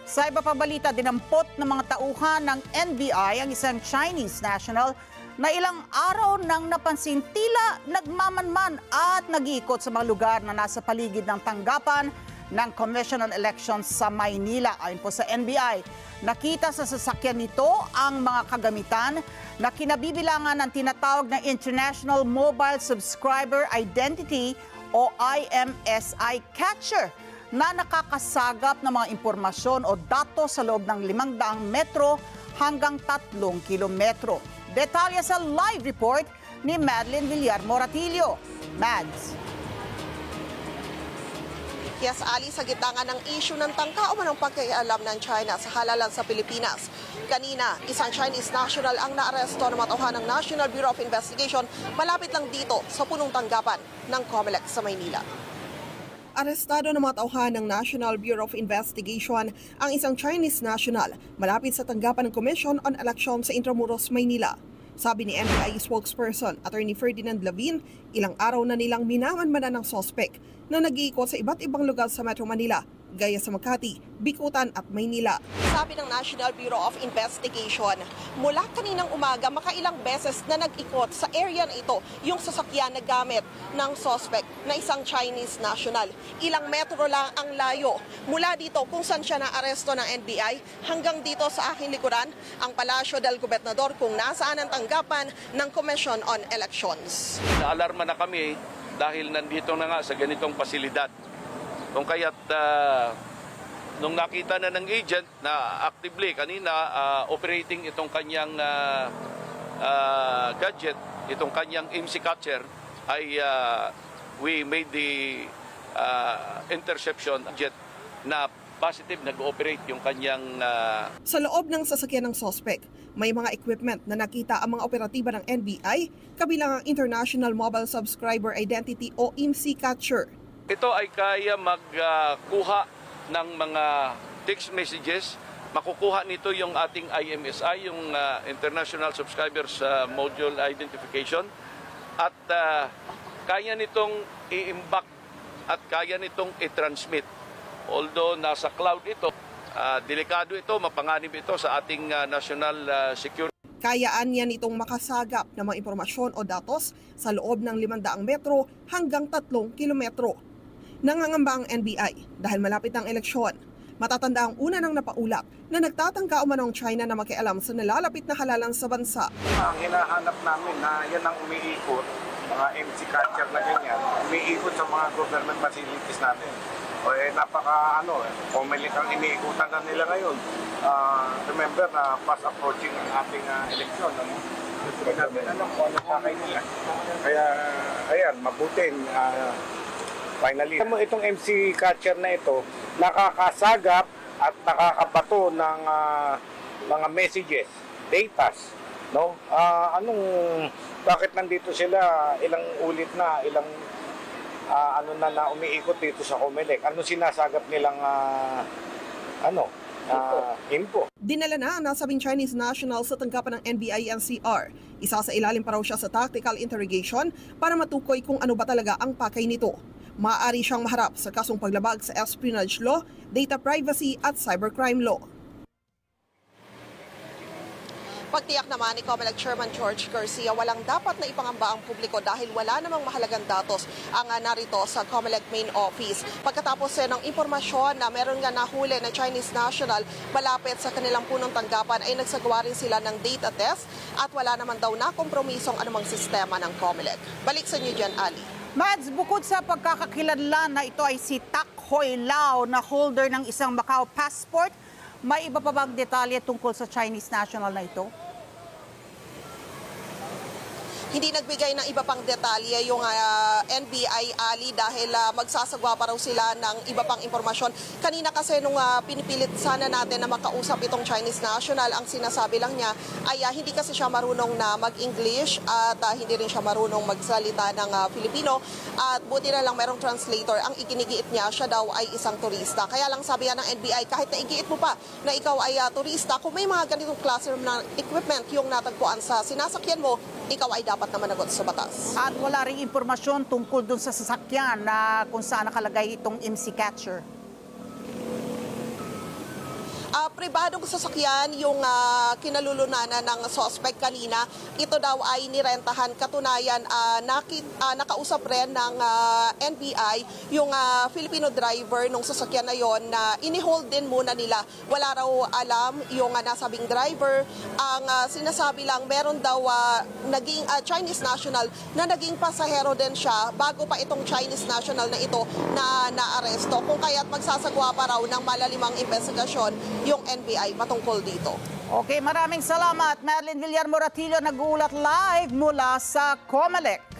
Sa iba pa balita, dinampot ng mga tauhan ng NBI ang isang Chinese national na ilang araw nang napansin tila nagmamanman at nag-iikot sa mga lugar na nasa paligid ng tanggapan ng Commission on Elections sa Maynila. Ayon po sa NBI, nakita sa sasakyan nito ang mga kagamitan na kinabibilangan ng tinatawag na International Mobile Subscriber Identity o IMSI Catcher na nakakasagap ng mga impormasyon o datos sa loob ng 500 metro hanggang 3 kilometro. Detalye sa live report ni Madeline Villar Moratillo. Mads. Yes, Ali, sa gitna nga ng issue ng tangka o ng pagkaialam ng China sa halalan sa Pilipinas. Kanina, isang Chinese national ang naaresto ng matuhan ng National Bureau of Investigation malapit lang dito sa punong tanggapan ng COMELEC sa Maynila. Arestado ng mga tauhan ng National Bureau of Investigation ang isang Chinese national malapit sa tanggapan ng Commission on Elections sa Intramuros, Maynila. Sabi ni NBI spokesperson Attorney Ferdinand Lavin, ilang araw na nilang minamanmanan ng sospek na nag-iikot sa iba't ibang lugar sa Metro Manila, gaya sa Makati, Bicutan at Maynila. Sabi ng National Bureau of Investigation, mula kaninang umaga makailang beses na nag-ikot sa area na ito yung sasakyan na gamit ng suspect na isang Chinese national. Ilang metro lang ang layo mula dito kung saan siya na-aresto ng NBI hanggang dito sa aking likuran, ang Palasyo del Gobernador kung nasaan ang tanggapan ng Commission on Elections. Naalarma na kami dahil nandito na nga sa ganitong pasilidad. Kung kaya't nung nakita na ng agent na actively kanina operating itong kanyang gadget, itong kanyang MC catcher, ay we made the interception jet na positive nag-ooperate yung kanyang... Sa loob ng sasakyan ng suspect, may mga equipment na nakita ang mga operatiba ng NBI, kabilang ang International Mobile Subscriber Identity o IMSI Catcher. Ito ay kaya magkuha ng mga text messages. Makukuha nito yung ating IMSI, yung International Subscribers Module Identification. At kaya nitong i-imbak at kaya nitong i-transmit. Although nasa cloud ito, delikado ito, mapanganib ito sa ating national security. Kayaan niya nitong makasagap ng mga impormasyon o datos sa loob ng 500 metro hanggang 3 kilometro. Nangangamba ang NBI dahil malapit ang eleksyon. Matatanda ang una nang napaulap na nagtatangka umanong China na makialam sa nalalapit na halalan sa bansa. Ang hinahanap namin na yan ang umiikot, mga MC catcher na ganyan, umiikot sa mga government facilities natin. O COMELEC ang iniikutan na nila ngayon. Remember na fast approaching ang ating eleksyon. Hindi natin alam kung ano pakay nila. Kaya, ayan, mabuting. Finally, itong MC catcher na ito, nakakasagap at nakakabato ng mga messages, datas, no? Bakit nandito sila ilang ulit na, ilang na umiikot dito sa COMELEC? Ano sinasagap nilang info? Dinala na ang nasabing Chinese national sa tanggapan ng NBI-NCR. Isa sa ilalim pa raw siya sa tactical interrogation para matukoy kung ano ba talaga ang pakay nito. Maaari siyang maharap sa kasong paglabag sa espionage law, data privacy at cybercrime law. Pagtiyak naman ni COMELEC Chairman George Garcia, walang dapat na ipangamba ang publiko dahil wala namang mahalagang datos ang narito sa COMELEC main office. Pagkatapos ng impormasyon na meron nga nahuli na Chinese national malapit sa kanilang punong tanggapan ay nagsagawa rin sila ng data test at wala naman daw na kompromisong anumang sistema ng COMELEC. Balik sa inyo dyan, Ali. Mads, bukod sa pagkakakilanlan na ito ay si Tak Hoi Lao na holder ng isang Macau passport, may iba pa bang detalye tungkol sa Chinese national na ito? Hindi nagbigay ng iba pang detalye yung NBI, Ali, dahil magsasagwa pa raw sila ng iba pang impormasyon. Kanina kasi nung pinipilit sana natin na makausap itong Chinese national, ang sinasabi lang niya ay hindi kasi siya marunong na mag-English at hindi rin siya marunong magsalita ng Filipino. At buti na lang merong translator. Ang ikinigiit niya, siya daw ay isang turista. Kaya lang sabi ng NBI, kahit naigiit mo pa na ikaw ay turista, kung may mga ganitong klase na equipment yung natagpuan sa sinasakyan mo, ikaw ay dapat na managot sa batas. At wala ring impormasyon tungkol dun sa sasakyan na kung saan nakalagay itong MC Catcher. Pribadong sasakyan yung kinalulunanan ng suspect kanina. Ito daw ay nirentahan. Katunayan, nakausap rin ng NBI yung Filipino driver nung sasakyan na yon na inihold din muna nila. Wala raw alam yung nasabing driver. Ang sinasabi lang, meron daw naging Chinese national na naging pasahero din siya bago pa itong Chinese national na ito na naaresto. Kung kaya't magsasagawa pa raw ng malalimang investigasyon yung NBI patungkol dito. Okay, maraming salamat. Marilyn Villar Moratillo nag-uulat live mula sa COMELEC.